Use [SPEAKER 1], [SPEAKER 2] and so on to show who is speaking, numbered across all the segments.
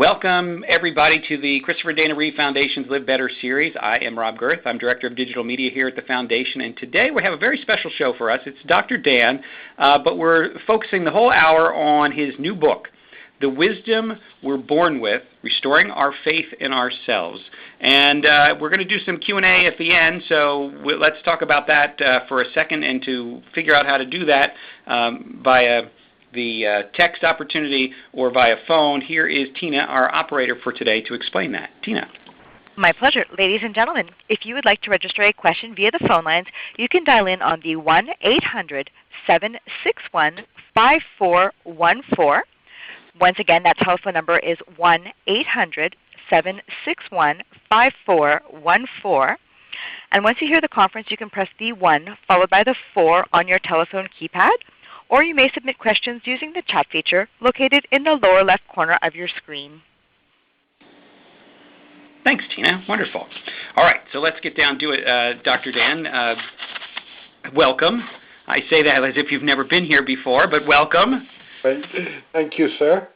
[SPEAKER 1] Welcome, everybody, to the Christopher Dana Reeve Foundation's Live Better series. I am Rob Girth. I'm Director of Digital Media here at the Foundation, and today we have a very special show for us. It's Dr. Dan, but we're focusing the whole hour on his new book, The Wisdom We're Born With, Restoring Our Faith in Ourselves. And we're going to do some Q&A at the end, so let's talk about that for a second, and to figure out how to do that via the text opportunity or via phone. Here is Tina, our operator for today, to explain that. Tina.
[SPEAKER 2] My pleasure. Ladies and gentlemen, if you would like to register a question via the phone lines, you can dial in on the 1-800-761-5414. Once again, that telephone number is 1-800-761-5414. And once you hear the conference, you can press the 1 followed by the 4 on your telephone keypad, or you may submit questions using the chat feature located in the lower left corner of your screen.
[SPEAKER 1] Thanks, Tina. Wonderful. All right, so let's get down to it. Dr. Dan, welcome. I say that as if you've never been here before, but welcome.
[SPEAKER 3] Thank you, sir.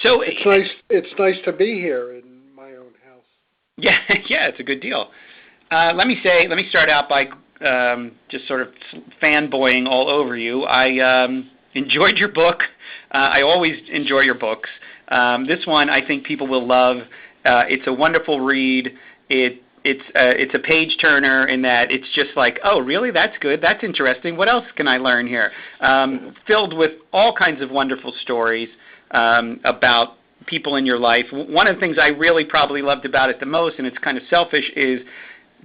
[SPEAKER 1] So
[SPEAKER 3] it's nice to be here in my own house.
[SPEAKER 1] Yeah, it's a good deal. Let me start out by just sort of fanboying all over you. I enjoyed your book. I always enjoy your books. This one I think people will love. It's a wonderful read. It's a page turner in that it's just like, oh, really? That's good. That's interesting. What else can I learn here? Filled with all kinds of wonderful stories about people in your life. One of the things I really probably loved about it the most, and it's kind of selfish, is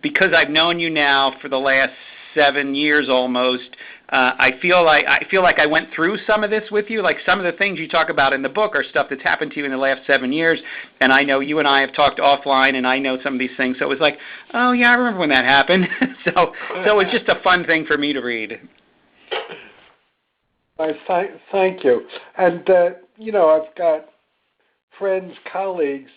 [SPEAKER 1] because I've known you now for the last 7 years almost, I feel like I went through some of this with you. Like, some of the things you talk about in the book are stuff that's happened to you in the last 7 years, and I know you and I have talked offline, and I know some of these things. So it was like, oh yeah, I remember when that happened. so it's just a fun thing for me to read.
[SPEAKER 3] Thank you. And I've got friends, colleagues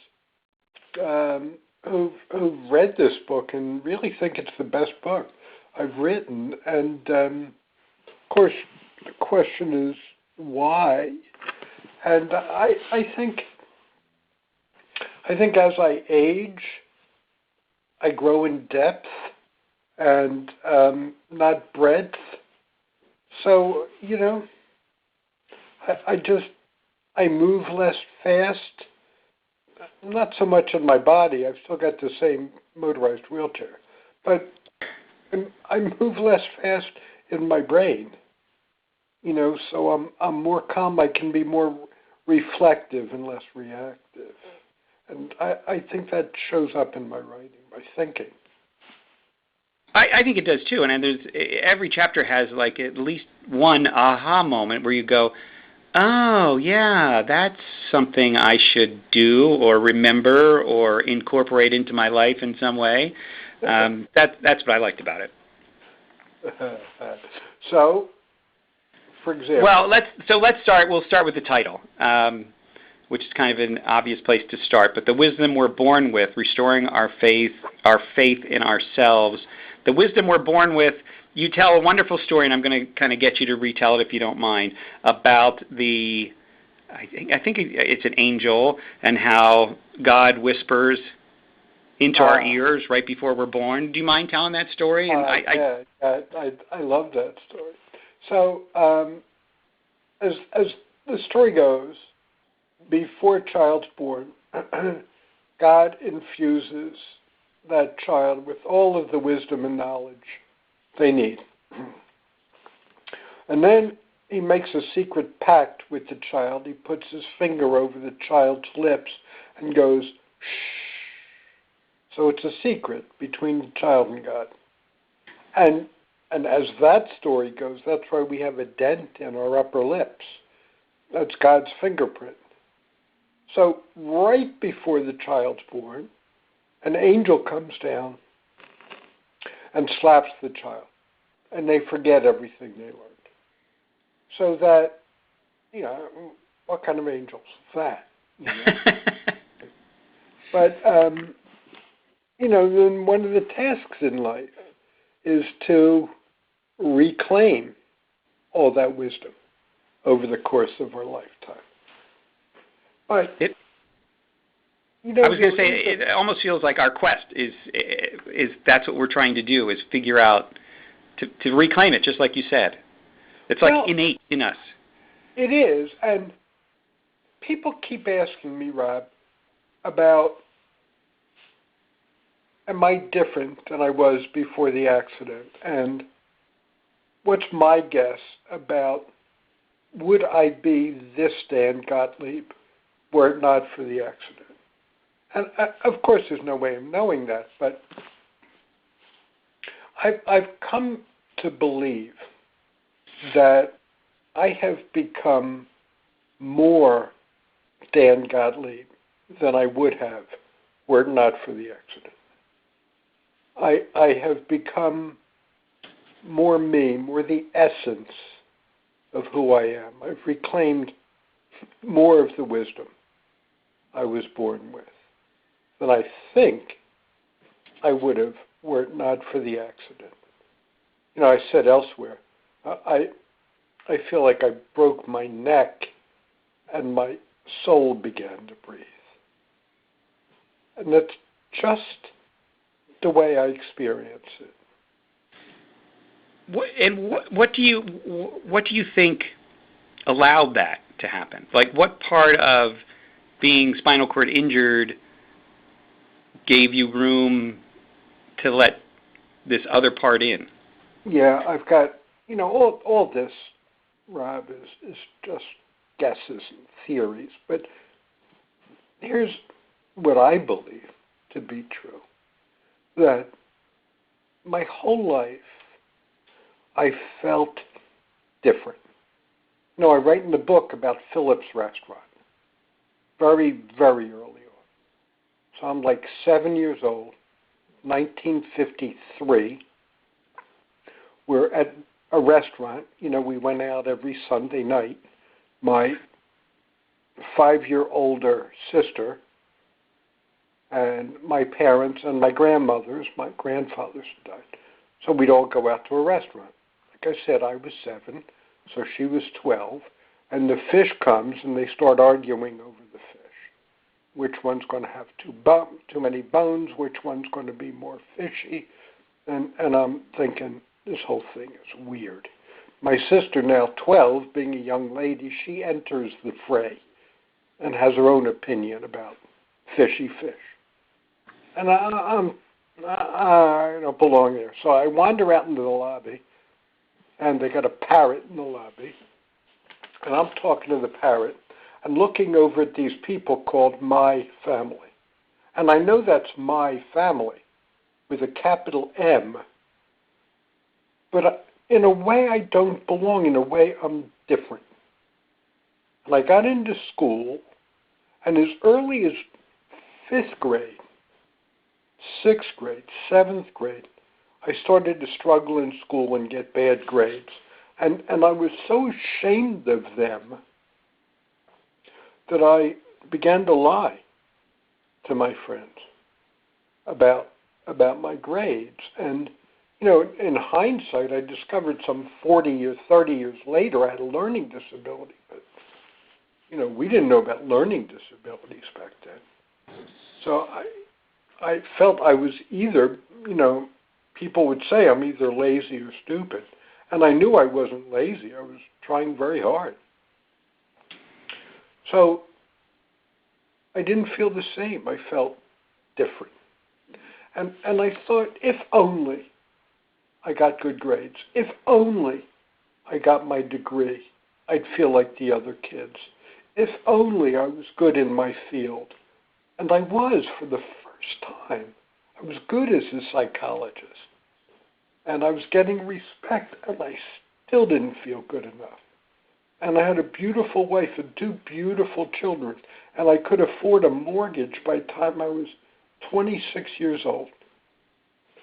[SPEAKER 3] who've read this book and really think it's the best book I've written. And of course, the question is why. And I think as I age, I grow in depth and not breadth. So I move less fast. Not so much in my body. I've still got the same motorized wheelchair, but I move less fast in my brain. So I'm more calm. I can be more reflective and less reactive, and I think that shows up in my writing, my thinking.
[SPEAKER 1] I think it does too, and every chapter has like at least one aha moment where you go, oh, yeah, that's something I should do or remember or incorporate into my life in some way. That's what I liked about it.
[SPEAKER 3] So, for example...
[SPEAKER 1] Well, let's start. We'll start with the title, which is kind of an obvious place to start. But the wisdom we're born with, restoring our faith in ourselves. The wisdom we're born with. You tell a wonderful story, and I'm going to kind of get you to retell it if you don't mind, about I think it's an angel, and how God whispers into our ears right before we're born. Do you mind telling that story? And
[SPEAKER 3] I love that story. So as the story goes, before a child's born, God infuses that child with all of the wisdom and knowledge they need. And then he makes a secret pact with the child. He puts his finger over the child's lips and goes, shh. So it's a secret between the child and God. And as that story goes, that's why we have a dent in our upper lips. That's God's fingerprint. So right before the child's born, an angel comes down and slaps the child, and they forget everything they learned. So that, what kind of angel's that? But, then one of the tasks in life is to reclaim all that wisdom over the course of our lifetime. But
[SPEAKER 1] It,
[SPEAKER 3] you know,
[SPEAKER 1] I was going to say, it almost feels like our quest is that's what we're trying to do, is figure out, to reclaim it, just like you said. It's like innate in us.
[SPEAKER 3] It is, and people keep asking me, Rob, about, am I different than I was before the accident? And what's my guess about, would I be this Dan Gottlieb were it not for the accident? And of course, there's no way of knowing that, but I've come to believe that I have become more Dan Gottlieb than I would have were it not for the accident. I have become more me, more the essence of who I am. I've reclaimed more of the wisdom I was born with than I think I would have were it not for the accident. You know, I said elsewhere, I feel like I broke my neck and my soul began to breathe. And that's just the way I experience it.
[SPEAKER 1] What do you think allowed that to happen? Like, what part of being spinal cord injured gave you room to let this other part in?
[SPEAKER 3] Yeah, I've got, you know, all this, Rob, is just guesses and theories. But here's what I believe to be true, that my whole life I felt different. You know, I write in the book about Phillips Restaurant very, very early on. So I'm like 7 years old, 1953. We're at a restaurant. You know, we went out every Sunday night. My 5-year older sister and my parents and my grandmothers, my grandfathers died. So we'd all go out to a restaurant. Like I said, I was 7, so she was 12. And the fish comes and they start arguing over the fish. Which one's going to have too many bones? Which one's going to be more fishy? And I'm thinking, this whole thing is weird. My sister, now 12, being a young lady, she enters the fray and has her own opinion about fishy fish. And I don't belong there. So I wander out into the lobby, and they got a parrot in the lobby, and I'm talking to the parrot and looking over at these people called my family. And I know that's my family with a capital M, but in a way I don't belong. In a way I'm different. And I got into school, and as early as 5th grade, 6th grade, 7th grade, I started to struggle in school and get bad grades. And I was so ashamed of them that I began to lie to my friends about my grades. And, you know, in hindsight, I discovered some 40 or 30 years later I had a learning disability. But, you know, we didn't know about learning disabilities back then. So I felt I was either, you know, people would say I'm either lazy or stupid. And I knew I wasn't lazy. I was trying very hard. So I didn't feel the same. I felt different. And I thought, if only I got good grades, if only I got my degree, I'd feel like the other kids. If only I was good in my field. And I was for the first time. I was good as a psychologist. And I was getting respect, and I still didn't feel good enough. And I had a beautiful wife and 2 beautiful children, and I could afford a mortgage by the time I was 26 years old.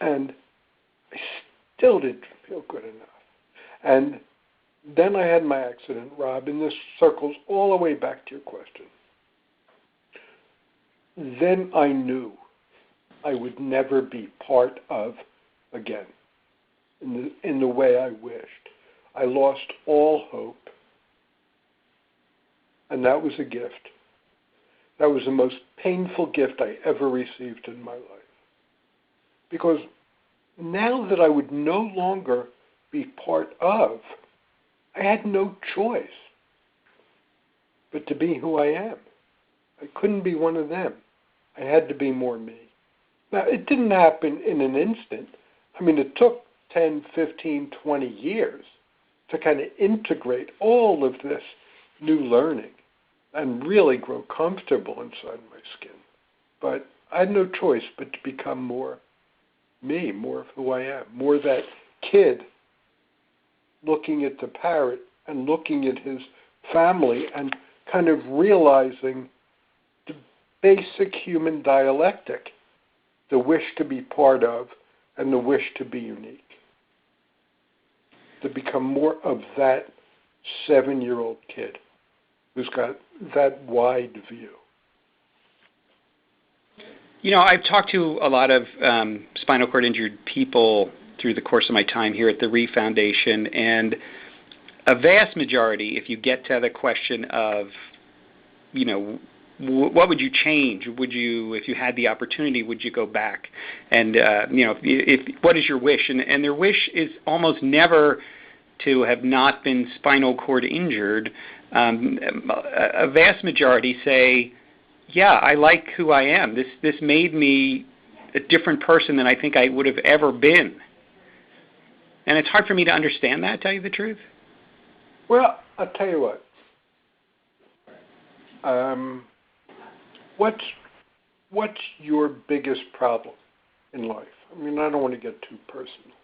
[SPEAKER 3] And I still didn't feel good enough. And then I had my accident, Rob, and this circles all the way back to your question. Then I knew I would never be part of again in the way I wished. I lost all hope, and that was a gift. that was the most painful gift I ever received in my life. Because now that I would no longer be part of, I had no choice but to be who I am. I couldn't be one of them. I had to be more me. Now, it didn't happen in an instant. I mean, it took 10, 15, 20 years to kind of integrate all of this new learning and really grow comfortable inside my skin. But I had no choice but to become more me, more of who I am, more that kid looking at the parrot and looking at his family and kind of realizing the basic human dialectic, the wish to be part of and the wish to be unique. To become more of that 7-year-old kid who's got that wide view.
[SPEAKER 1] You know, I've talked to a lot of spinal cord injured people through the course of my time here at the Reeve Foundation, and a vast majority, if you get to the question of, you know, what would you change? Would you, if you had the opportunity, would you go back? And, you know, what is your wish? And their wish is almost never to have not been spinal cord injured. A vast majority say, yeah, I like who I am. This made me a different person than I think I would have ever been. And it's hard for me to understand that, tell you the truth.
[SPEAKER 3] Well, I'll tell you what. What's your biggest problem in life? I mean, I don't want to get too personal.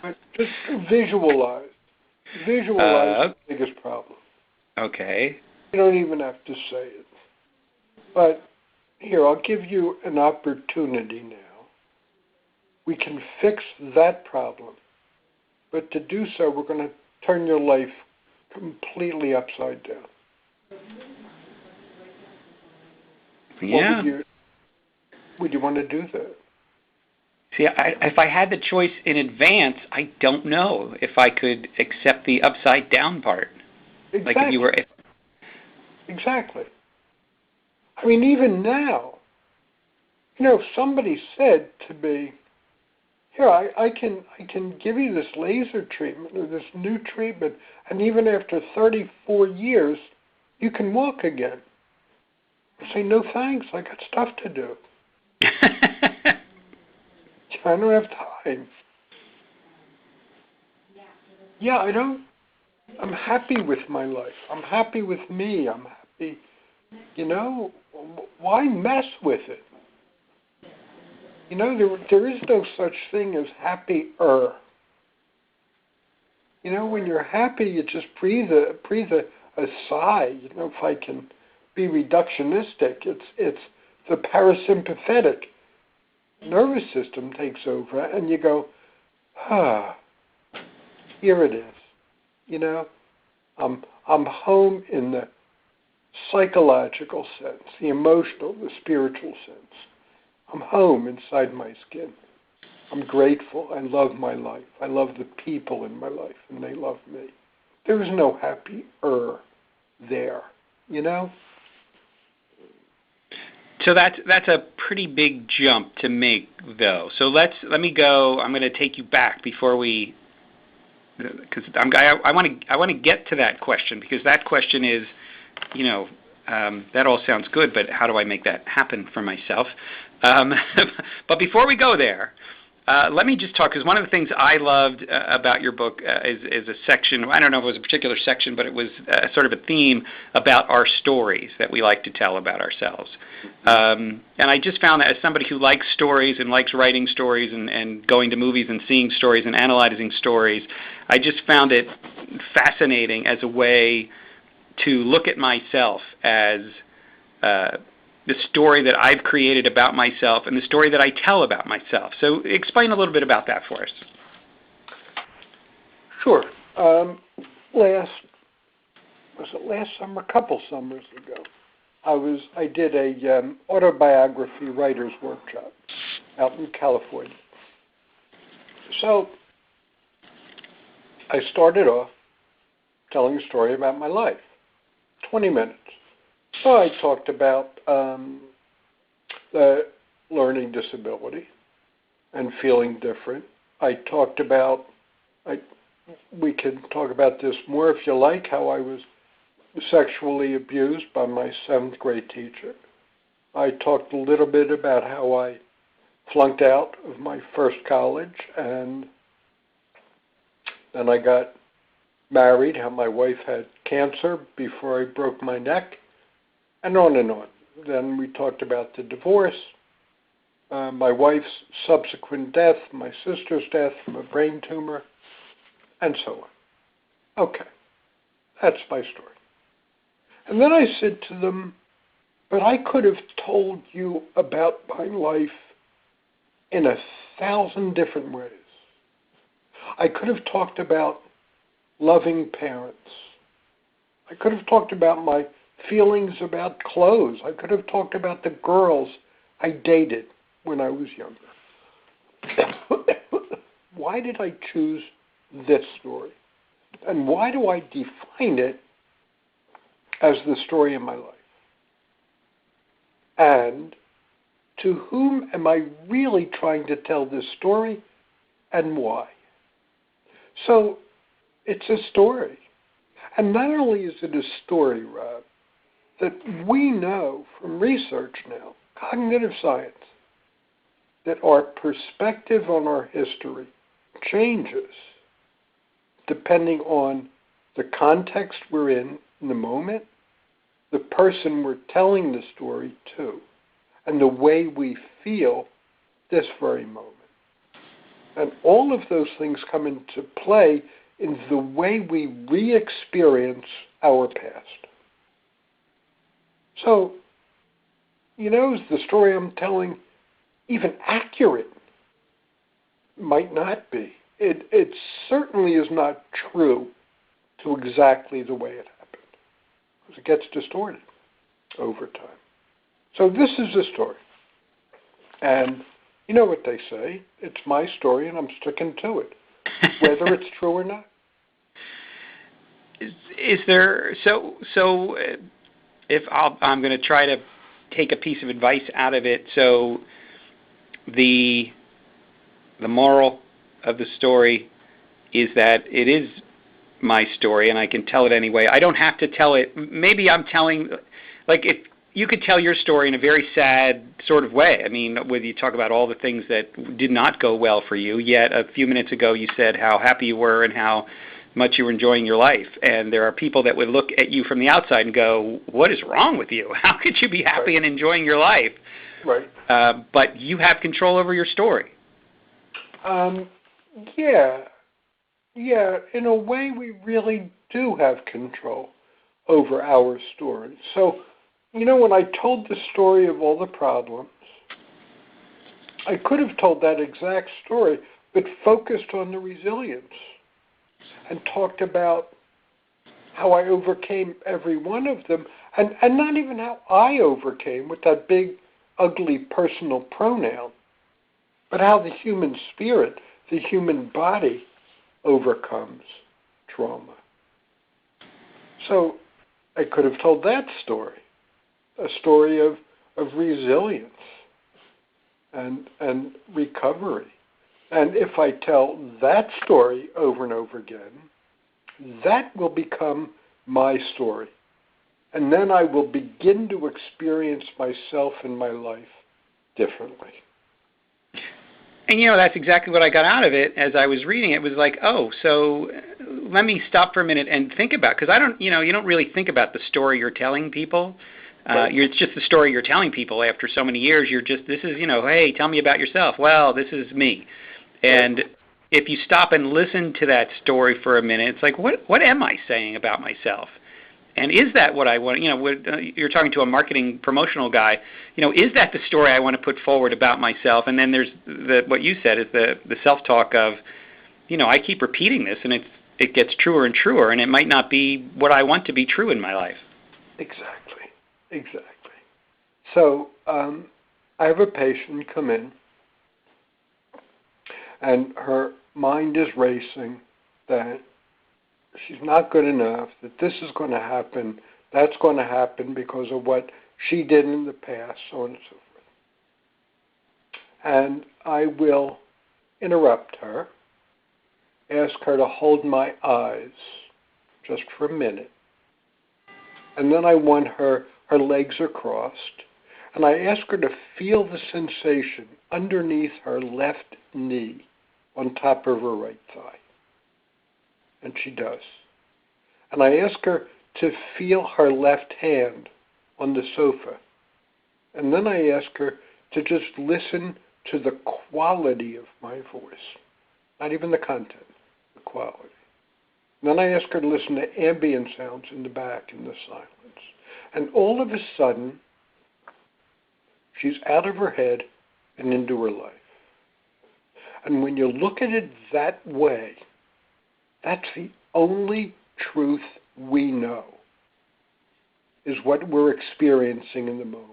[SPEAKER 3] But just visualize the biggest problem.
[SPEAKER 1] Okay.
[SPEAKER 3] You don't even have to say it. But here, I'll give you an opportunity now. We can fix that problem. But to do so, we're going to turn your life completely upside down.
[SPEAKER 1] Yeah.
[SPEAKER 3] Would you want to do that?
[SPEAKER 1] See, if I had the choice in advance, I don't know if I could accept the upside down part.
[SPEAKER 3] Exactly.
[SPEAKER 1] Like if you were.
[SPEAKER 3] Exactly. I mean, even now, you know, somebody said to me, here, I can give you this laser treatment or this new treatment, and even after 34 years, you can walk again. I say, no thanks, I got stuff to do. I don't have time. Yeah, I'm happy with my life. I'm happy with me. I'm happy. You know, why mess with it? You know, there is no such thing as happier. You know, when you're happy, you just breathe a sigh. You know, if I can be reductionistic, it's the parasympathetic nervous system takes over, and you go, here it is. You know, I'm home in the psychological sense, the emotional, the spiritual sense. I'm home inside my skin. I'm grateful. I love my life. I love the people in my life, and they love me. There is no happier there, you know?
[SPEAKER 1] So that's a pretty big jump to make, though. So let me go. I'm going to take you back before we, because I want to get to that question, because that question is, you know, that all sounds good, but how do I make that happen for myself? But before we go there, let me just talk, because one of the things I loved about your book is a section, I don't know if it was a particular section, but it was sort of a theme about our stories that we like to tell about ourselves. And I just found that as somebody who likes stories and likes writing stories and going to movies and seeing stories and analyzing stories, I just found it fascinating as a way to look at myself as the story that I've created about myself and the story that I tell about myself. So explain a little bit about that for us.
[SPEAKER 3] Sure. Last summer, a couple summers ago, I did a autobiography writer's workshop out in California. So I started off telling a story about my life, 20 minutes. Well, I talked about the learning disability and feeling different. I talked about, we can talk about this more if you like, how I was sexually abused by my 7th grade teacher. I talked a little bit about how I flunked out of my first college, and then I got married, how my wife had cancer before I broke my neck, and on and on. Then we talked about the divorce, my wife's subsequent death, my sister's death from a brain tumor, and so on. Okay, that's my story. And then I said to them, but I could have told you about my life in 1,000 different ways. I could have talked about loving parents. I could have talked about my feelings about clothes. I could have talked about the girls I dated when I was younger. Why did I choose this story? And why do I define it as the story of my life? And to whom am I really trying to tell this story, and why? So it's a story. And not only is it a story, Rob, that we know from research now, cognitive science, that our perspective on our history changes depending on the context we're in the moment, the person we're telling the story to, and the way we feel this very moment. And all of those things come into play in the way we re-experience our past. So, is the story I'm telling even accurate? Might not be. It certainly is not true to exactly the way it happened, because it gets distorted over time. So this is the story. And you know what they say, it's my story and I'm sticking to it, whether it's true or not.
[SPEAKER 1] Is there, so if I'm going to try to take a piece of advice out of it, so the moral of the story is that it is my story and I can tell it anyway. I don't have to tell it. Maybe I'm telling, like, if you could tell your story in a very sad sort of way. I mean, whether you talk about all the things that did not go well for you, yet a few minutes ago you said how happy you were and how much you were enjoying your life. And there are people that would look at you from the outside and go, what is wrong with you? How could you be happy and enjoying your life?
[SPEAKER 3] Right.
[SPEAKER 1] But you have control over your story.
[SPEAKER 3] Yeah, in a way we really do have control over our story. So, when I told the story of all the problems, I could have told that exact story, but focused on the resilience and talked about how I overcame every one of them, and not even how I overcame with that big, ugly personal pronoun, but how the human spirit, the human body, overcomes trauma. So I could have told that story, a story of resilience and recovery. And if I tell that story over and over again, that will become my story. And then I will begin to experience myself and my life differently.
[SPEAKER 1] And that's exactly what I got out of it as I was reading it. It was like, oh, so let me stop for a minute and think about, because you don't really think about the story you're telling people.
[SPEAKER 3] Right.
[SPEAKER 1] It's just the story you're telling people after so many years. This is, hey, tell me about yourself. Well, this is me. And
[SPEAKER 3] Right.
[SPEAKER 1] If you stop and listen to that story for a minute, it's like, what am I saying about myself? And is that what I want? You're talking to a marketing promotional guy. Is that the story I want to put forward about myself? And then there's what you said is the self-talk of, I keep repeating this, and it gets truer and truer, and it might not be what I want to be true in my life.
[SPEAKER 3] Exactly. So I have a patient come in, and her mind is racing that she's not good enough, that this is going to happen, That's going to happen because of what she did in the past, so on and so forth. And I will interrupt her, ask her to hold my eyes just for a minute. And then I want her legs are crossed, and I ask her to feel the sensation underneath her left knee on top of her right thigh. And she does. And I ask her to feel her left hand on the sofa. And then I ask her to just listen to the quality of my voice, not even the content, the quality. And then I ask her to listen to ambient sounds in the back in the silence. And all of a sudden, she's out of her head and into her life. And when you look at it that way, that's the only truth we know, is what we're experiencing in the moment.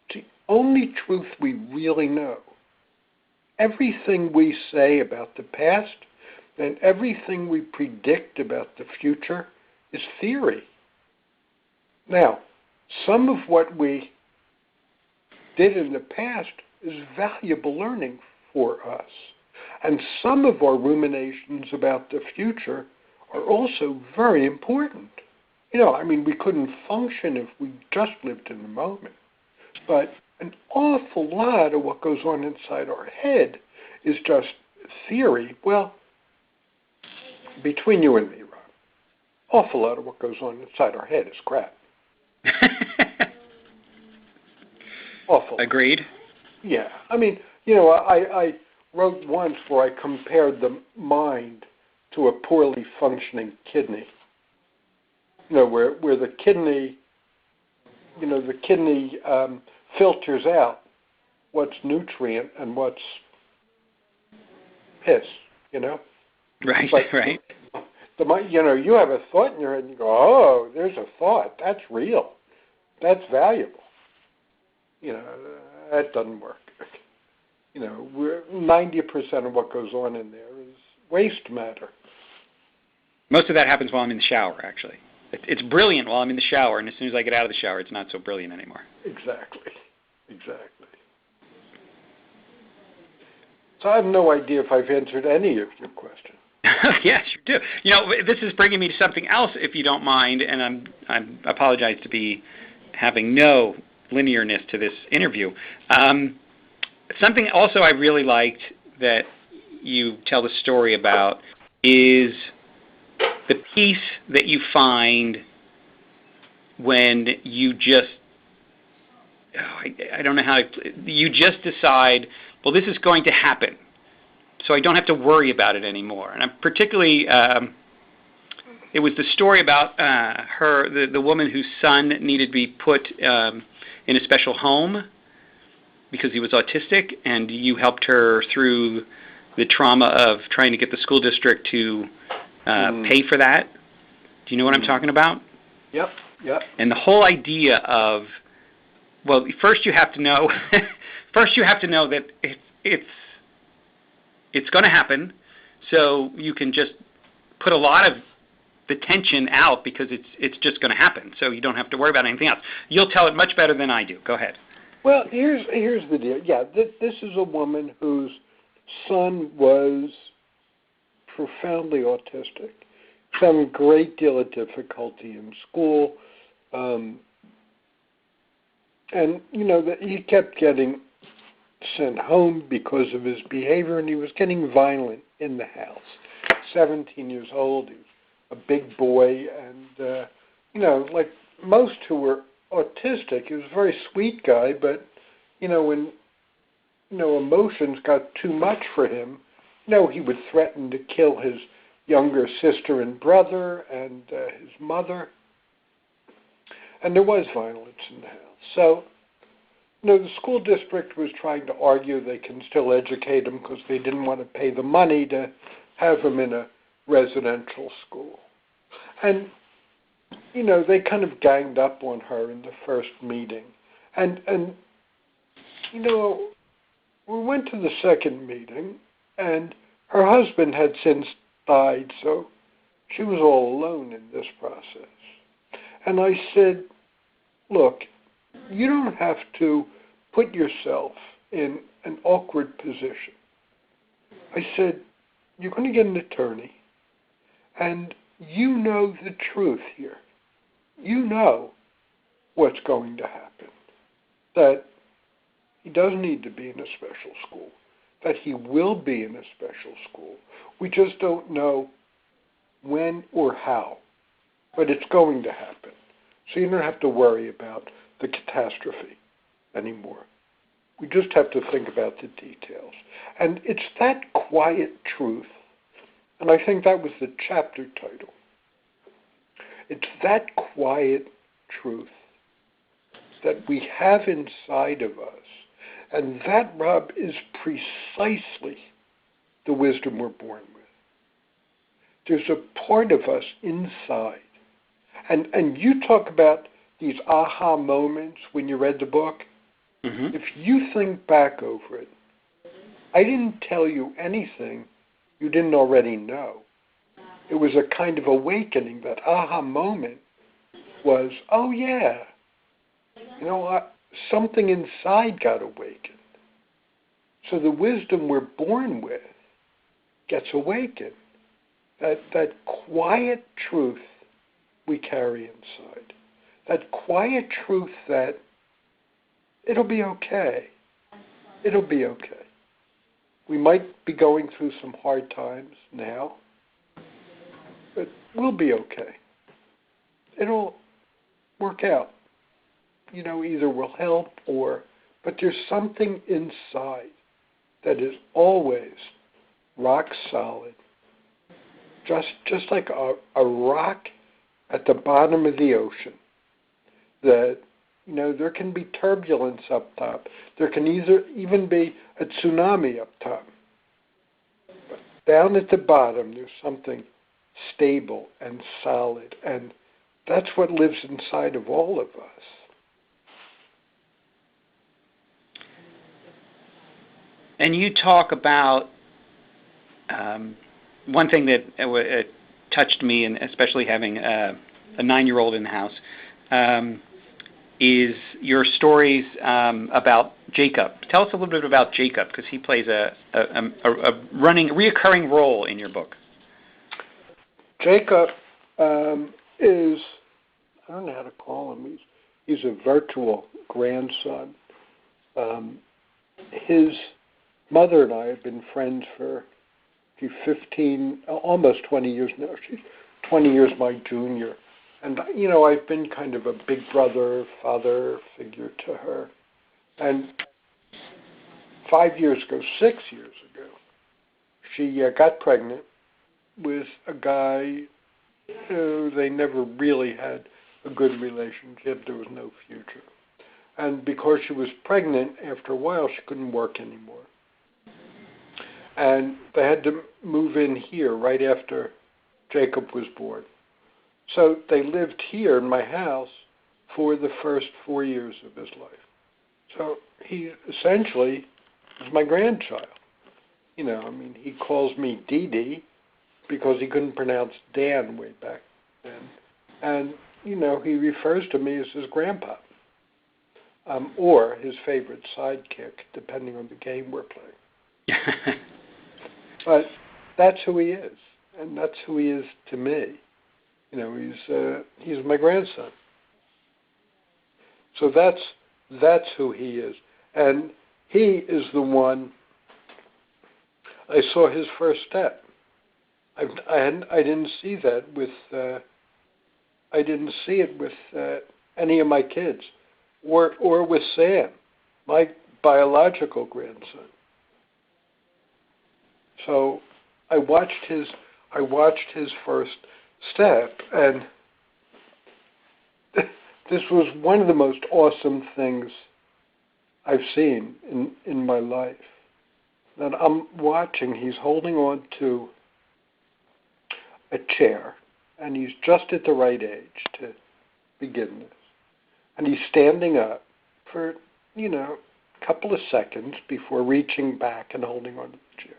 [SPEAKER 3] It's the only truth we really know. Everything we say about the past and everything we predict about the future is theory. Now, some of what we did in the past is valuable learning for us. And some of our ruminations about the future are also very important. We couldn't function if we just lived in the moment. But an awful lot of what goes on inside our head is just theory. Well, between you and me, Rob, awful lot of what goes on inside our head is crap. Awful.
[SPEAKER 1] Agreed.
[SPEAKER 3] Yeah. I wrote once where I compared the mind to a poorly functioning kidney. Where the kidney, filters out what's nutrient and what's piss,
[SPEAKER 1] Right,
[SPEAKER 3] but
[SPEAKER 1] right.
[SPEAKER 3] The mind, you have a thought in your head and you go, oh, there's a thought. That's real. That's valuable. That doesn't work. 90% of what goes on in there is waste matter.
[SPEAKER 1] Most of that happens while I'm in the shower, actually. It's brilliant while I'm in the shower, and as soon as I get out of the shower, it's not so brilliant anymore. Exactly.
[SPEAKER 3] So I have no idea if I've answered any of your questions.
[SPEAKER 1] Yes, you do. This is bringing me to something else, if you don't mind, and I apologize to be having no linearness to this interview. Something also I really liked that you tell the story about is the peace that you find when you just, I don't know how, you just decide, well, this is going to happen, so I don't have to worry about it anymore. And I'm particularly, it was the story about the woman whose son needed to be put in a special home because he was autistic, and you helped her through the trauma of trying to get the school district to pay for that. Do you know what I'm talking about?
[SPEAKER 3] Yep.
[SPEAKER 1] And the whole idea of, well, first you have to know that it's going to happen, so you can just put a lot of the tension out because it's just going to happen, so you don't have to worry about anything else. You'll tell it much better than I do. Go ahead.
[SPEAKER 3] Well, here's the deal. Yeah, this is a woman whose son was profoundly autistic, having a great deal of difficulty in school, and that he kept getting sent home because of his behavior, and he was getting violent in the house. 17 years old, he was a big boy, and like most who were autistic, he was a very sweet guy, but when emotions got too much for him, he would threaten to kill his younger sister and brother and his mother, and there was violence in the house. So the school district was trying to argue they can still educate him because they didn't want to pay the money to have him in a residential school. And, they kind of ganged up on her in the first meeting. And we went to the second meeting, and her husband had since died, so she was all alone in this process. And I said, look, you don't have to put yourself in an awkward position. I said, you're going to get an attorney, and you know the truth here. You know what's going to happen, that he does need to be in a special school, that he will be in a special school. We just don't know when or how, but it's going to happen. So you don't have to worry about the catastrophe anymore. We just have to think about the details. And it's that quiet truth, and I think that was the chapter title. It's that quiet truth that we have inside of us, and that, Rob, is precisely the wisdom we're born with. There's a part of us inside. And you talk about these aha moments when you read the book.
[SPEAKER 1] Mm-hmm.
[SPEAKER 3] If you think back over it, I didn't tell you anything you didn't already know. It was a kind of awakening. That aha moment was, oh yeah, you know what? Something inside got awakened. So the wisdom we're born with gets awakened. That quiet truth we carry inside. That quiet truth that it'll be okay. It'll be okay. We might be going through some hard times now, but we'll be okay. It'll work out. You know, either we'll help but there's something inside that is always rock solid. Just like a rock at the bottom of the ocean. That, you know, there can be turbulence up top. There can even be a tsunami up top. But down at the bottom, there's something stable and solid. And that's what lives inside of all of us.
[SPEAKER 1] And you talk about one thing that touched me, and especially having a 9-year-old in the house, is your stories about Jacob. Tell us a little bit about Jacob, because he plays a reoccurring role in your book.
[SPEAKER 3] Jacob is, I don't know how to call him. He's a virtual grandson. His mother and I have been friends for almost 20 years now. She's 20 years my junior. And, you know, I've been kind of a big brother, father figure to her. And 6 years ago, she got pregnant with a guy who they never really had a good relationship. There was no future. And because she was pregnant, after a while, she couldn't work anymore. And they had to move in here right after Jacob was born. So they lived here in my house for the first 4 years of his life. So he essentially is my grandchild. You know, I mean, he calls me Dee Dee because he couldn't pronounce Dan way back then. And, you know, he refers to me as his grandpa. Or his favorite sidekick, depending on the game we're playing. But that's who he is, and that's who he is to me. You know, he's my grandson. So that's who he is, and he is the one. I saw his first step. I didn't see that with. I didn't see it with any of my kids, or with Sam, my biological grandson. So I watched his first step, and this was one of the most awesome things I've seen in my life. That I'm watching, he's holding on to a chair, and he's just at the right age to begin this. And he's standing up for, you know, a couple of seconds before reaching back and holding onto the chair.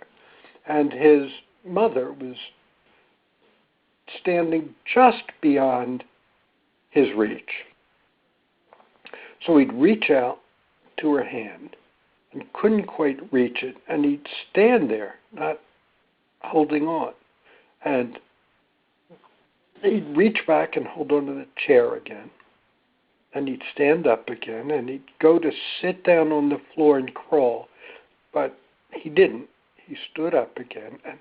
[SPEAKER 3] And his mother was standing just beyond his reach. So he'd reach out to her hand and couldn't quite reach it, and he'd stand there, not holding on. And he'd reach back and hold onto the chair again, and he'd stand up again, and he'd go to sit down on the floor and crawl, but he didn't. He stood up again, and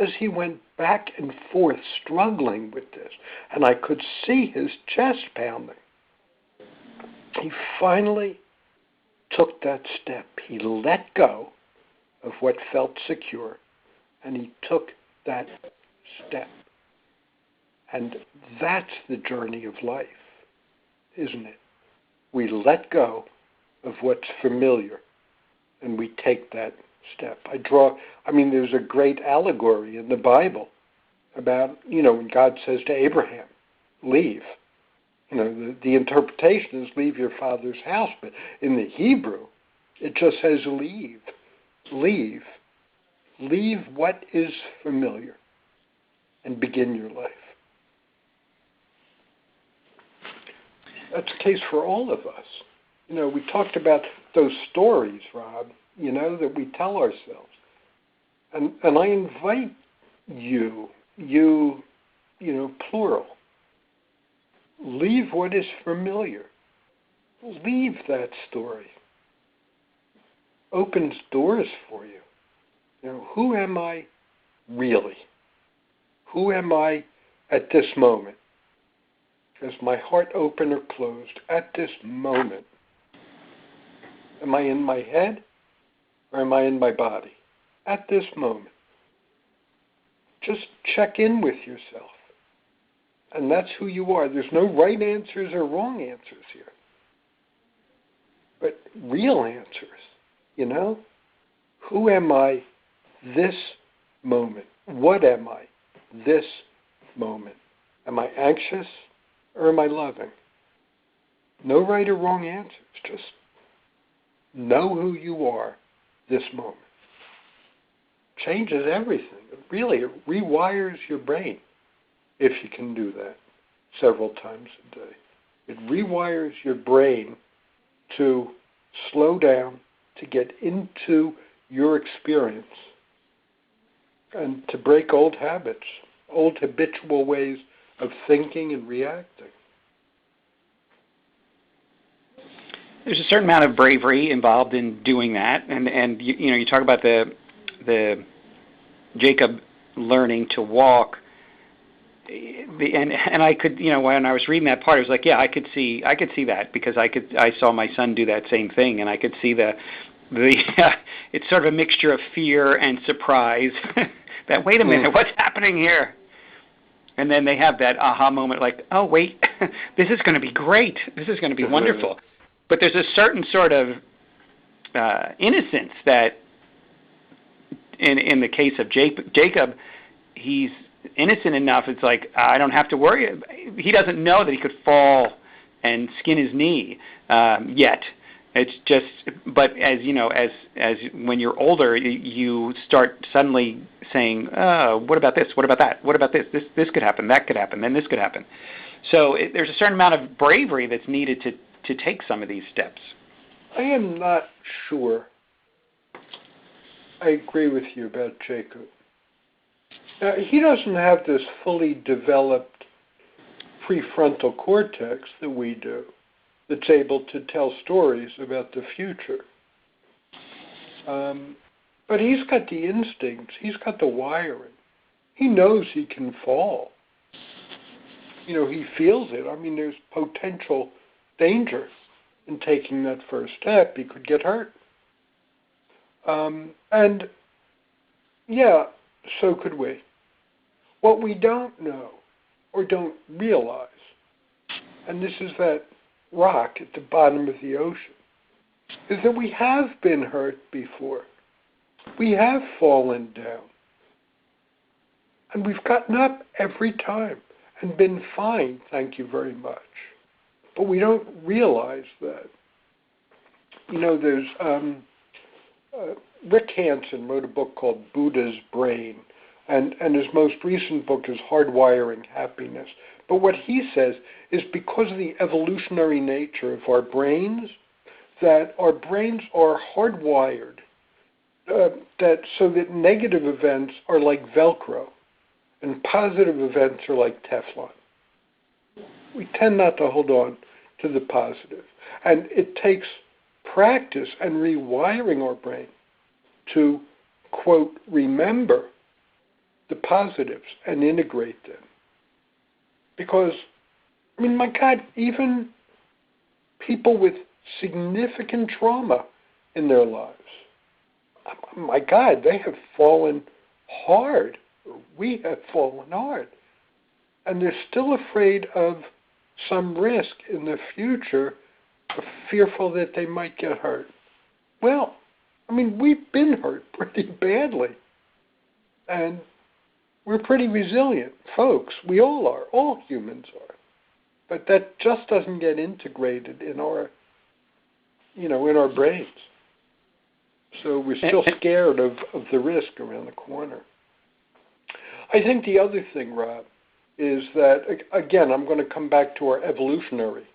[SPEAKER 3] as he went back and forth struggling with this, and I could see his chest pounding, he finally took that step. He let go of what felt secure, and he took that step. And that's the journey of life, isn't it? We let go of what's familiar, and we take that step. There's a great allegory in the Bible about, when God says to Abraham, leave. The interpretation is leave your father's house, but in the Hebrew, it just says leave. Leave. Leave what is familiar and begin your life. That's the case for all of us. We talked about those stories, Rob, that we tell ourselves. And I invite you, plural, leave what is familiar. Leave that story. Opens doors for you. Who am I really? Who am I at this moment? Is my heart open or closed at this moment? Am I in my head or am I in my body? At this moment. Just check in with yourself. And that's who you are. There's no right answers or wrong answers here. But real answers, Who am I this moment? What am I this moment? Am I anxious or am I loving? No right or wrong answers. Just know who you are this moment. Changes everything. It rewires your brain if you can do that several times a day. It rewires your brain to slow down, to get into your experience, and to break old habits, old habitual ways of thinking and reacting.
[SPEAKER 1] There's a certain amount of bravery involved in doing that, and you talk about the Jacob learning to walk, and I could, when I was reading that part, I was like, yeah, I could see that, because I saw my son do that same thing, and I could see the it's sort of a mixture of fear and surprise. That, wait a minute, what's happening here? And then they have that aha moment, like, oh wait, this is going to be great. This is going to be wonderful. But there's a certain sort of innocence that, in the case of Jacob, he's innocent enough. It's like, I don't have to worry. He doesn't know that he could fall and skin his knee yet. It's just, but as when you're older, you start suddenly saying, oh, what about this? What about that? What about this? This could happen. That could happen. Then this could happen. So there's a certain amount of bravery that's needed to take some of these steps.
[SPEAKER 3] I am not sure I agree with you about Jacob. Now, he doesn't have this fully developed prefrontal cortex that we do, that's able to tell stories about the future. But he's got the instincts. He's got the wiring. He knows he can fall. He feels it. There's potential danger in taking that first step. He could get hurt. And, yeah, so could we. What we don't know or don't realize, and this is that rock at the bottom of the ocean, is that we have been hurt before. We have fallen down. And we've gotten up every time and been fine, thank you very much. But we don't realize that. There's Rick Hansen wrote a book called Buddha's Brain, And his most recent book is Hardwiring Happiness. But what he says is because of the evolutionary nature of our brains, that our brains are hardwired so that negative events are like Velcro and positive events are like Teflon. We tend not to hold on to the positive. And it takes practice and rewiring our brain to, quote, remember the positives and integrate them. Because, I mean, my God, even people with significant trauma in their lives, my God, they have fallen hard. We have fallen hard. And they're still afraid of some risk in the future, fearful that they might get hurt. Well, I mean, we've been hurt pretty badly. And we're pretty resilient folks. We all are. All humans are. But that just doesn't get integrated in our, in our brains. So we're still scared of the risk around the corner. I think the other thing, Rob, is that, again, I'm going to come back to our evolutionary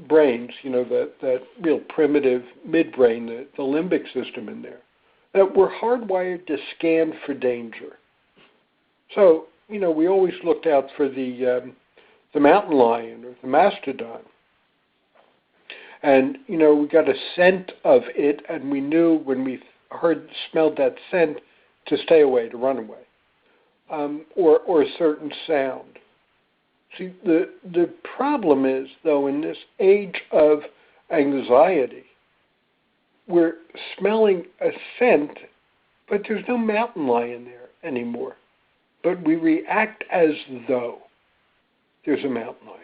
[SPEAKER 3] brains, that real primitive midbrain, the limbic system in there, that we're hardwired to scan for danger. So, we always looked out for the mountain lion or the mastodon. And, we got a scent of it, and we knew when we smelled that scent to stay away, to run away, or a certain sound. See, the problem is, though, in this age of anxiety, we're smelling a scent, but there's no mountain lion there anymore. But we react as though there's a mountain lion.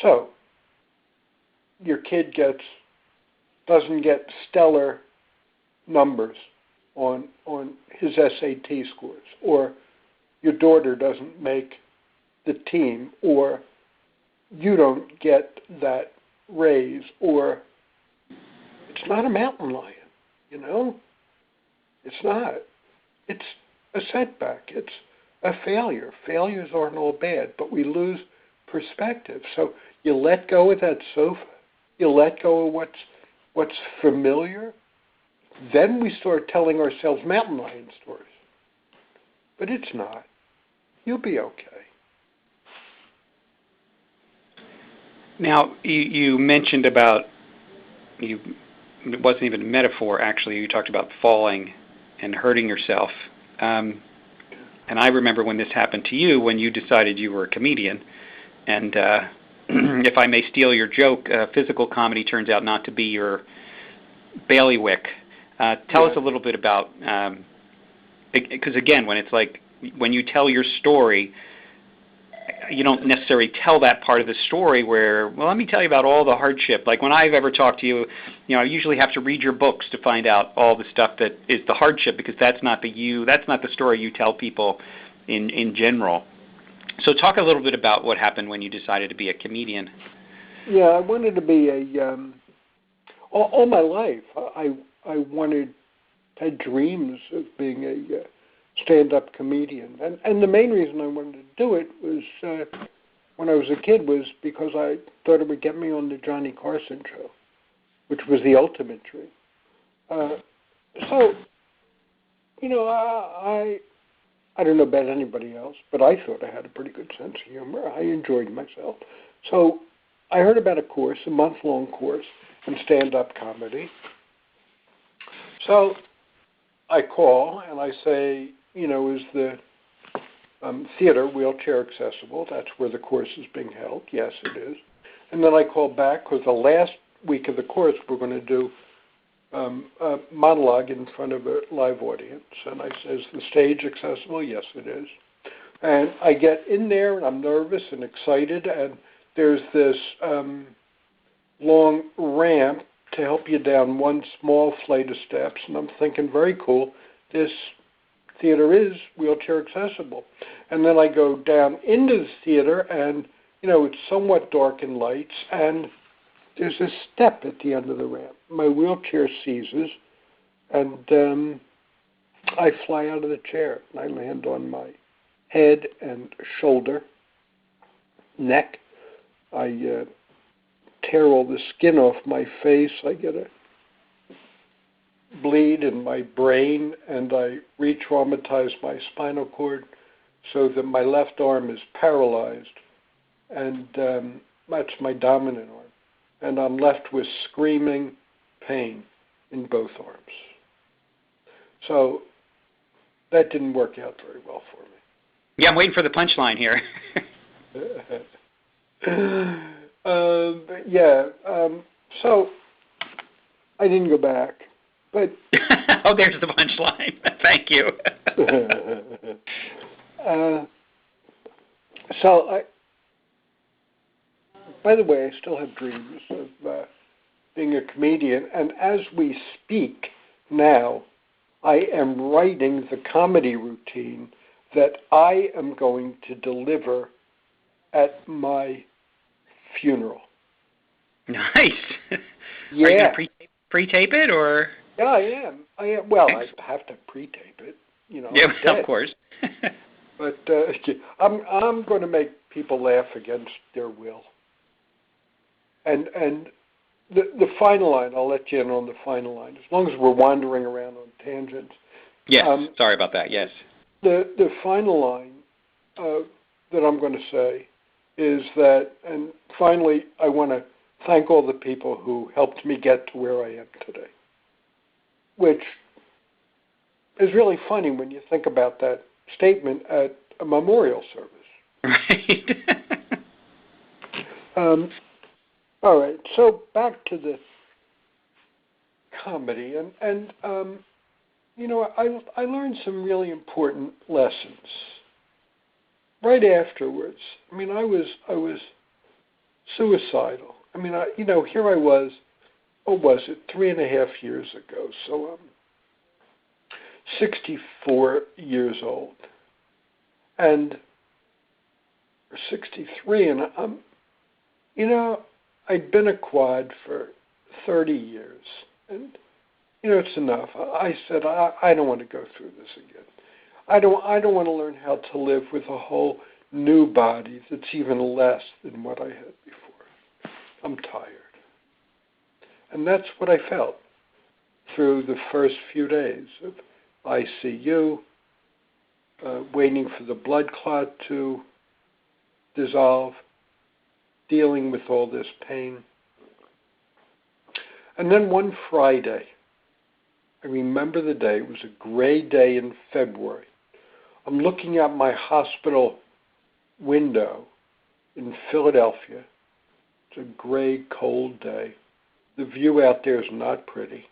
[SPEAKER 3] So, your kid doesn't get stellar numbers on his SAT scores, or your daughter doesn't make the team, or you don't get that raise, or it's not a mountain lion, It's not. It's a setback. It's a failure. Failures aren't all bad, but we lose perspective. So you let go of that sofa. You let go of what's familiar. Then we start telling ourselves mountain lion stories. But it's not. You'll be okay.
[SPEAKER 1] Now, you mentioned about, it wasn't even a metaphor, actually. You talked about falling and hurting yourself. And I remember when this happened to you, when you decided you were a comedian. And if I may steal your joke, physical comedy turns out not to be your bailiwick. Tell us a little bit about, because again, when you tell your story, you don't necessarily tell that part of the story where, well, let me tell you about all the hardship. Like when I've ever talked to you, I usually have to read your books to find out all the stuff that is the hardship, because that's not the story you tell people in general. So talk a little bit about what happened when you decided to be a comedian.
[SPEAKER 3] Yeah, I wanted to be all my life, I had dreams of being a stand-up comedian. And the main reason I wanted to do it was, when I was a kid, was because I thought it would get me on the Johnny Carson show, which was the ultimate dream. I don't know about anybody else, but I thought I had a pretty good sense of humor. I enjoyed myself. So I heard about a course, a month-long course in stand-up comedy. So I call and I say, is the theater wheelchair accessible? That's where the course is being held. Yes, it is. And then I call back because the last week of the course we're going to do a monologue in front of a live audience. And I say, is the stage accessible? Yes, it is. And I get in there and I'm nervous and excited, and there's this long ramp to help you down one small flight of steps. And I'm thinking, very cool, this theater is wheelchair accessible. And then I go down into the theater and, it's somewhat dark in lights, and there's a step at the end of the ramp. My wheelchair seizes, and I fly out of the chair and I land on my head and shoulder, neck. I tear all the skin off my face. I get a bleed in my brain, and I re-traumatize my spinal cord so that my left arm is paralyzed, and that's my dominant arm. And I'm left with screaming pain in both arms. So that didn't work out very well for me.
[SPEAKER 1] Yeah, I'm waiting for the punchline here.
[SPEAKER 3] So I didn't go back, but
[SPEAKER 1] oh, there's the punchline. Thank you.
[SPEAKER 3] By the way, I still have dreams of being a comedian, and as we speak now, I am writing the comedy routine that I am going to deliver at my funeral.
[SPEAKER 1] Nice.
[SPEAKER 3] Yeah.
[SPEAKER 1] Are you going to pre-tape it, or?
[SPEAKER 3] Yeah, I am. Well, I have to pre-tape it,
[SPEAKER 1] Yeah, of course.
[SPEAKER 3] But I'm going to make people laugh against their will. And the final line, I'll let you in on the final line, as long as we're wandering around on tangents.
[SPEAKER 1] Yes, sorry about that, yes.
[SPEAKER 3] The final line that I'm going to say is that, and finally, I want to thank all the people who helped me get to where I am today, which is really funny when you think about that statement at a memorial service.
[SPEAKER 1] Right.
[SPEAKER 3] All right, so back to the comedy, and I learned some really important lessons right afterwards. I mean, I was suicidal. I mean, here I was. What was it? 3.5 years ago. So I'm 64 years old, and 63, and I'd been a quad for 30 years, and it's enough. I said I don't want to go through this again. I don't want to learn how to live with a whole new body that's even less than what I had before. I'm tired. And that's what I felt through the first few days of ICU, waiting for the blood clot to dissolve, dealing with all this pain. And then one Friday, I remember the day, it was a gray day in February. I'm looking out my hospital window in Philadelphia. It's a gray, cold day. The view out there is not pretty.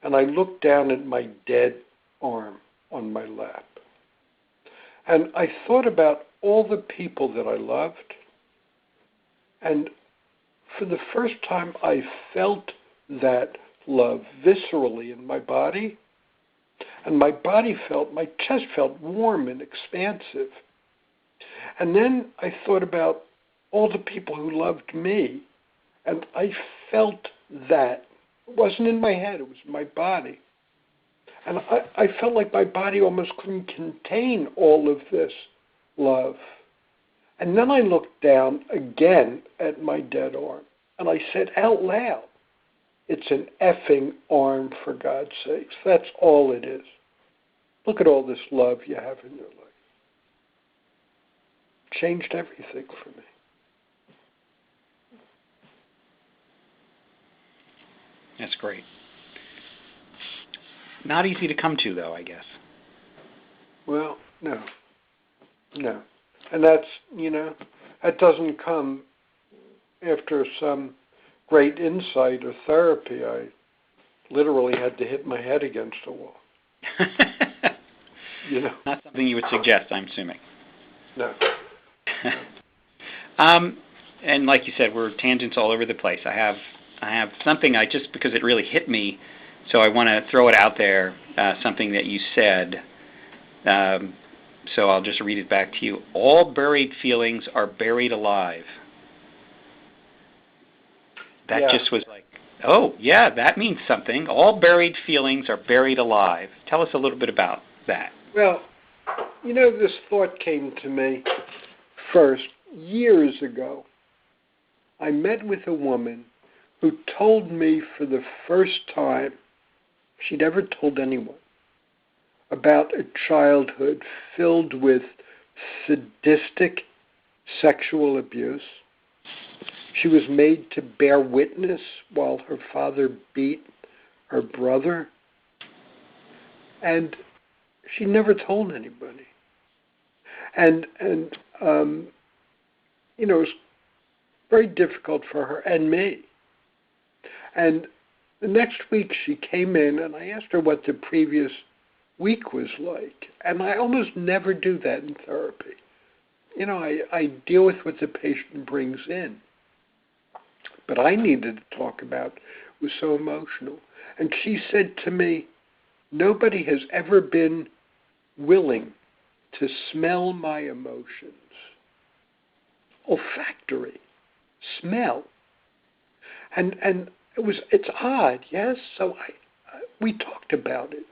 [SPEAKER 3] And I look down at my dead arm on my lap. And I thought about all the people that I loved. And for the first time, I felt that love viscerally in my body. And my chest felt warm and expansive. And then I thought about all the people who loved me. And I felt that. It wasn't in my head, it was in my body. And I felt like my body almost couldn't contain all of this love. And then I looked down again at my dead arm, and I said out loud, it's an effing arm, for God's sakes. That's all it is. Look at all this love you have in your life. Changed everything for me.
[SPEAKER 1] That's great. Not easy to come to, though, I guess.
[SPEAKER 3] Well, no. And that's, that doesn't come after some great insight or therapy. I literally had to hit my head against a wall.
[SPEAKER 1] Not something you would suggest, I'm assuming.
[SPEAKER 3] No.
[SPEAKER 1] And like you said, we're tangents all over the place. I have something just because it really hit me, so I want to throw it out there, something that you said. So I'll just read it back to you. All buried feelings are buried alive. That just was like Oh, yeah, that means something. All buried feelings are buried alive. Tell us a little bit about that.
[SPEAKER 3] Well, this thought came to me first years ago. I met with a woman who told me for the first time, she'd ever told anyone, about a childhood filled with sadistic sexual abuse. She was made to bear witness while her father beat her brother. And she never told anybody. And it was very difficult for her and me. And the next week she came in and I asked her what the previous week was like. And I almost never do that in therapy. I deal with what the patient brings in. But I needed to talk about it. It was so emotional. And she said to me, nobody has ever been willing to smell my emotions. Olfactory. Smell. And it's odd, yes? So we talked about it.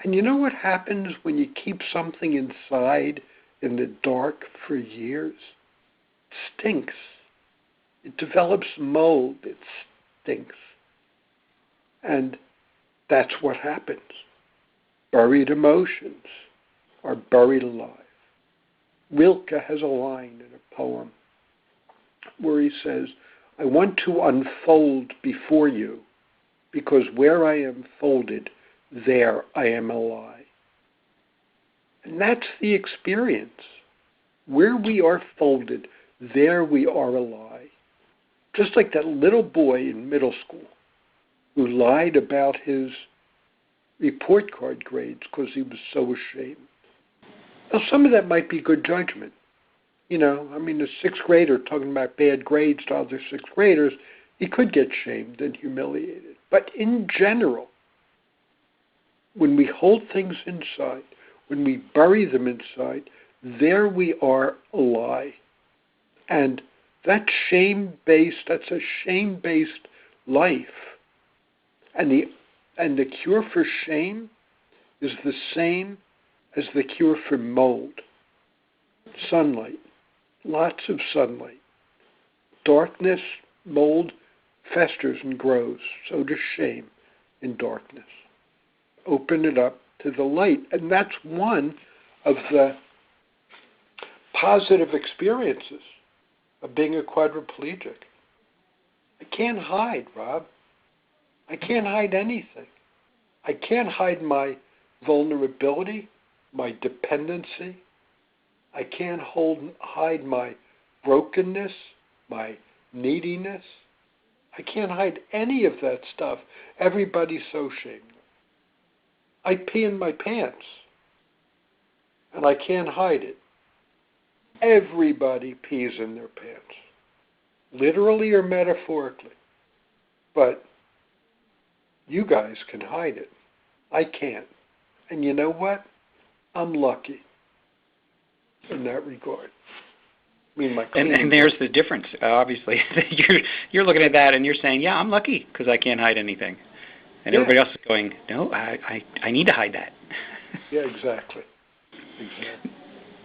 [SPEAKER 3] And you know what happens when you keep something inside in the dark for years? It stinks. It develops mold. It stinks. And that's what happens. Buried emotions are buried alive. Rilke has a line in a poem where he says, I want to unfold before you, because where I am folded, there I am a lie. And that's the experience. Where we are folded, there we are a lie. Just like that little boy in middle school who lied about his report card grades because he was so ashamed. Now, some of that might be good judgment. A sixth grader talking about bad grades to other sixth graders, he could get shamed and humiliated. But in general, when we hold things inside, when we bury them inside, there we are a lie. And that's a shame-based life. And the cure for shame is the same as the cure for mold. Sunlight. Lots of sunlight. Darkness, mold festers and grows. So does shame in darkness. Open it up to the light. And that's one of the positive experiences of being a quadriplegic. I can't hide, Rob. I can't hide anything. I can't hide my vulnerability, my dependency. I can't hide my brokenness, my neediness. I can't hide any of that stuff. Everybody's so shamed. I pee in my pants, and I can't hide it. Everybody pees in their pants, literally or metaphorically. But you guys can hide it. I can't. And you know what? I'm lucky in that regard.
[SPEAKER 1] And there's the difference, obviously. you're looking at that and you're saying, yeah, I'm lucky because I can't hide anything. And everybody else is going, no, I need to hide that.
[SPEAKER 3] Yeah, exactly.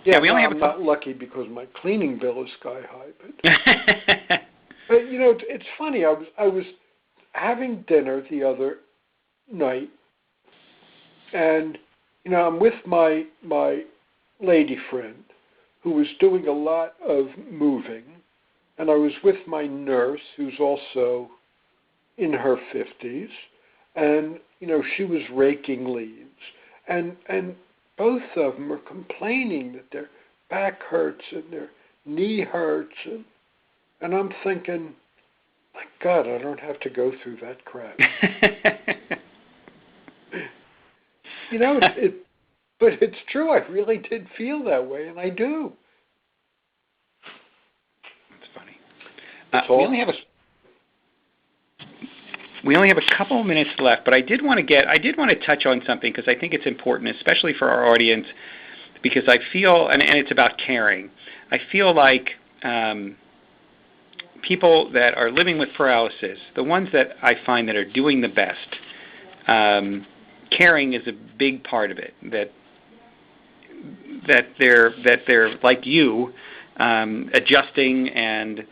[SPEAKER 3] Yeah, I'm not lucky because my cleaning bill is sky high. But it's funny. I was having dinner the other night, and I'm with my lady friend who was doing a lot of moving, and I was with my nurse who's also in her 50s, and she was raking leaves, and both of them are complaining that their back hurts and their knee hurts, and I'm thinking, my God, I don't have to go through that crap. But it's true. I really did feel that way, and I do.
[SPEAKER 1] That's funny. We only have a couple of minutes left, but I did want to touch on something because I think it's important, especially for our audience, because I feel, and it's about caring. I feel like people that are living with paralysis, the ones that I find that are doing the best, caring is a big part of it. That they're like you, adjusting and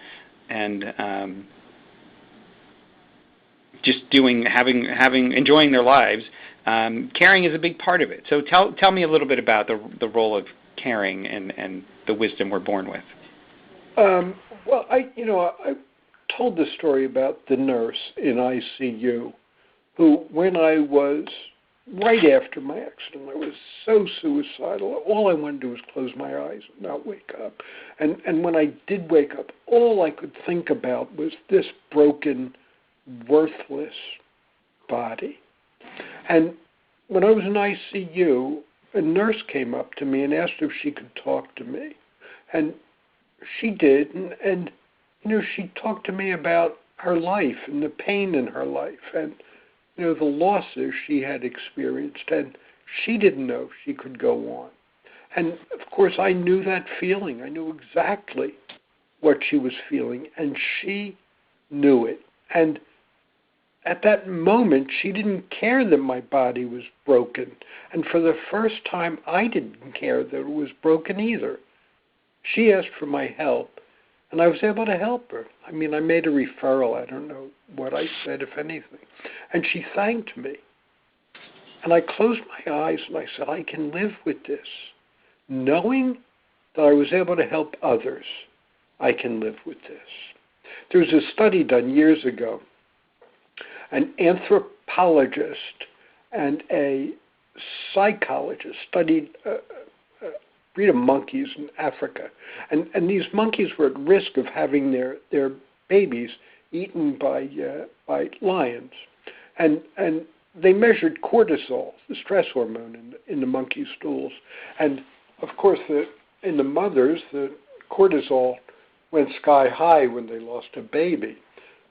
[SPEAKER 1] just enjoying their lives. Caring is a big part of it. So tell me a little bit about the role of caring and the wisdom we're born with.
[SPEAKER 3] Well, I told the story about the nurse in ICU who, when I was right after my accident, I was so suicidal. All I wanted to do was close my eyes and not wake up. And when I did wake up, all I could think about was this broken, worthless body. And when I was in ICU, a nurse came up to me and asked if she could talk to me. And she did, and she talked to me about her life and the pain in her life and, the losses she had experienced, and she didn't know if she could go on. And, of course, I knew that feeling. I knew exactly what she was feeling, and she knew it. And at that moment, she didn't care that my body was broken. And for the first time, I didn't care that it was broken either. She asked for my help, and I was able to help her. I mean, I made a referral. I don't know what I said, if anything. And she thanked me. And I closed my eyes and I said, I can live with this. Knowing that I was able to help others, I can live with this. There was a study done years ago. An anthropologist and a psychologist studied breed of monkeys in Africa. And these monkeys were at risk of having their babies eaten by lions. And they measured cortisol, the stress hormone in the monkey stools. And, of course, in the mothers, the cortisol went sky high when they lost a baby.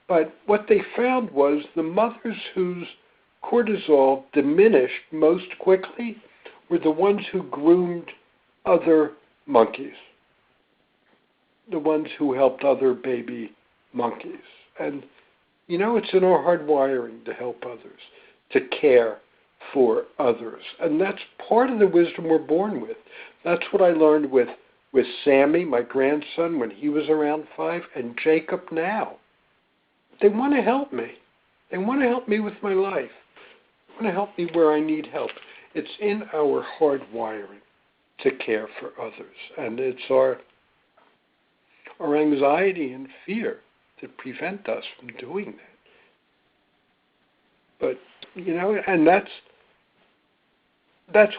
[SPEAKER 3] But what they found was the mothers whose cortisol diminished most quickly were the ones who groomed other monkeys, the ones who helped other baby monkeys. And, it's in our hardwiring to help others, to care for others. And that's part of the wisdom we're born with. That's what I learned with Sammy, my grandson, when he was around 5, and Jacob now. They want to help me. They want to help me with my life. They want to help me where I need help. It's in our hardwiring to care for others. And it's our anxiety and fear that prevent us from doing that. But, and that's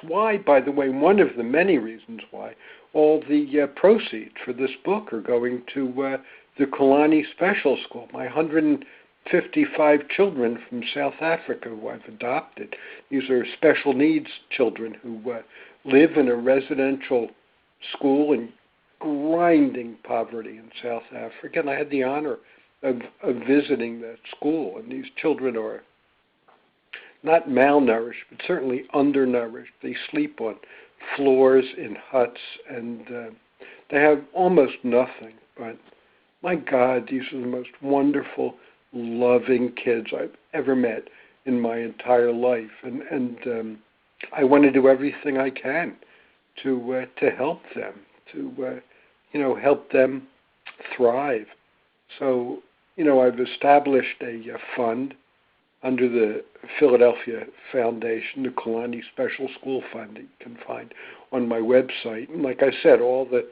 [SPEAKER 3] why, by the way, one of the many reasons why all the proceeds for this book are going to the Kulani Special School, my 155 children from South Africa who I've adopted. These are special needs children who live in a residential school in grinding poverty in South Africa. And I had the honor of visiting that school. And these children are not malnourished, but certainly undernourished. They sleep on floors in huts, and they have almost nothing. But my God, these are the most wonderful, loving kids I've ever met in my entire life. And I want to do everything I can to help them, to help them thrive. So, I've established a fund under the Philadelphia Foundation, the Kulani Special School Fund that you can find on my website. And like I said, all the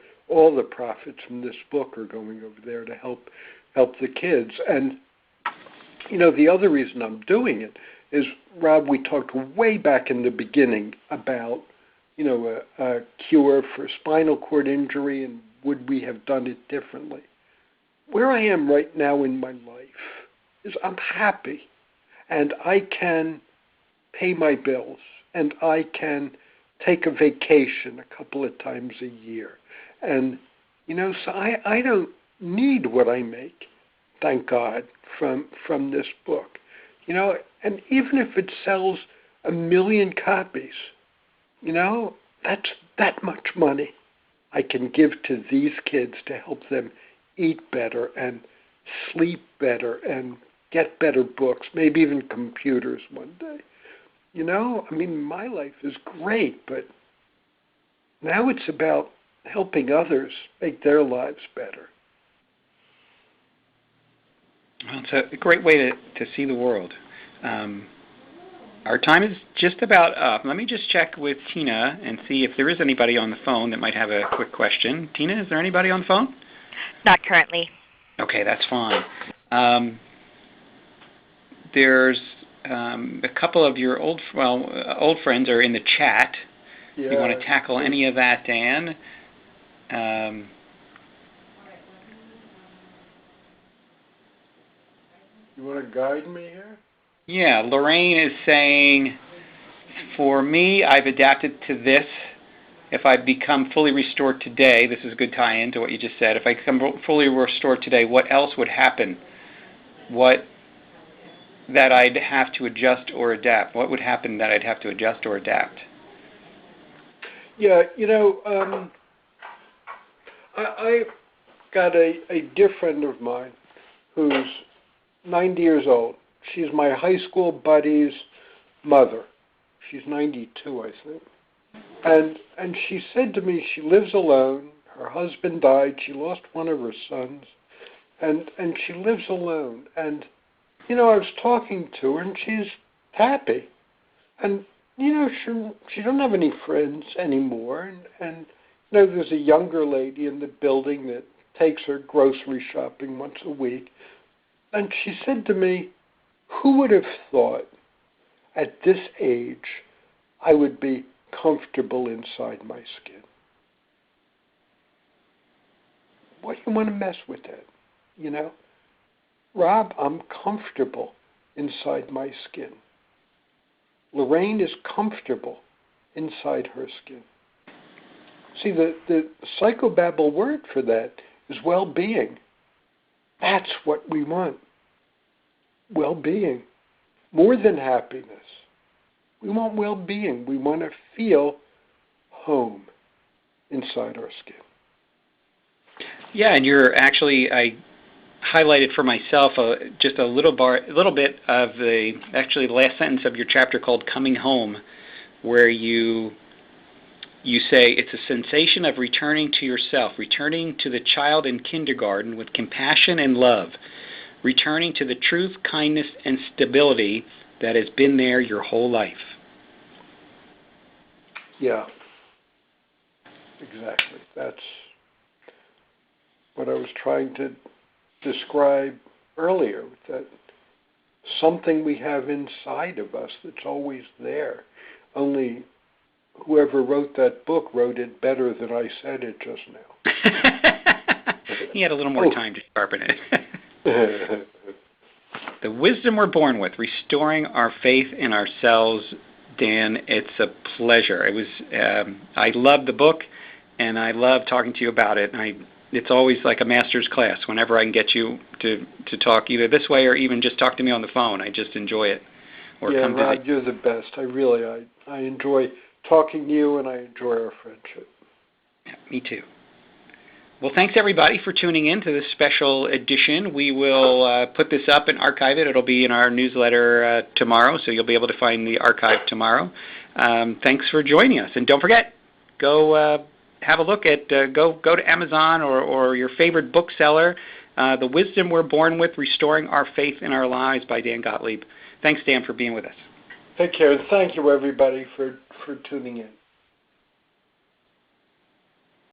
[SPEAKER 3] profits from this book are going over there to help the kids. And, the other reason I'm doing it is, Rob, we talked way back in the beginning about, a cure for spinal cord injury and would we have done it differently. Where I am right now in my life is I'm happy, and I can pay my bills, and I can take a vacation a couple of times a year. And, so I don't need what I make, thank God, from this book. And even if it sells 1 million copies, that's that much money I can give to these kids to help them eat better and sleep better and get better books, maybe even computers one day. You know, I mean, my life is great, but now it's about helping others make their lives better.
[SPEAKER 1] Well, it's a great way to see the world. Our time is just about up. Let me just check with Tina and see if there is anybody on the phone that might have a quick question. Tina, is there anybody on the phone?
[SPEAKER 2] Not currently.
[SPEAKER 1] Okay, that's fine. There's a couple of your old friends are in the chat.
[SPEAKER 3] Yeah.
[SPEAKER 1] If you want to tackle any of that, Dan.
[SPEAKER 3] You want to guide me here?
[SPEAKER 1] Yeah, Lorraine is saying, for me, I've adapted to this. If I become fully restored today, this is a good tie-in to what you just said. If I become fully restored today, what else would happen? What that I'd have to adjust or adapt? What would happen that I'd have to adjust or adapt?
[SPEAKER 3] Yeah, you know, I got a dear friend of mine who's 90 years old. She's my high school buddy's mother. She's 92, I think. And she said to me she lives alone. Her husband died. She lost one of her sons. And she lives alone. And, you know, I was talking to her, and she's happy. And, you know, she don't have any friends anymore. And you know, there's a younger lady in the building that takes her grocery shopping once a week. And she said to me, who would have thought at this age I would be comfortable inside my skin? Why do you want to mess with that? You know? Rob, I'm comfortable inside my skin. Lorraine is comfortable inside her skin. See, the psychobabble word for that is well-being. That's what we want. Well-being. More than happiness. We want well-being. We want to feel home inside our skin.
[SPEAKER 1] Yeah, and you're actually, I highlighted for myself just a little bit of the last sentence of your chapter called Coming Home, where you say it's a sensation of returning to yourself, returning to the child in kindergarten with compassion and love, returning to the truth, kindness, and stability that has been there your whole life.
[SPEAKER 3] Yeah, exactly. That's what I was trying to describe earlier, that something we have inside of us that's always there. Only whoever wrote that book wrote it better than I said it just now.
[SPEAKER 1] He had a little more time to sharpen it. The wisdom we're born with, restoring our faith in ourselves. Dan, it's a pleasure. It was. I love the book, and I love talking to you about it. And it's always like a master's class whenever I can get you to talk either this way or even just talk to me on the phone. I just enjoy it. Or
[SPEAKER 3] yeah,
[SPEAKER 1] come
[SPEAKER 3] Rod, you're the best. I enjoy talking to you, and I enjoy our friendship.
[SPEAKER 1] Yeah, me too. Well, thanks everybody for tuning in to this special edition. We will put this up and archive it. It'll be in our newsletter tomorrow, so you'll be able to find the archive tomorrow. Thanks for joining us, and don't forget, go have a look at go to Amazon or your favorite bookseller. The Wisdom We're Born With: Restoring Our Faith in Our Lives by Dan Gottlieb. Thanks, Dan, for being with us.
[SPEAKER 3] Take care. Thank you, everybody, for tuning in.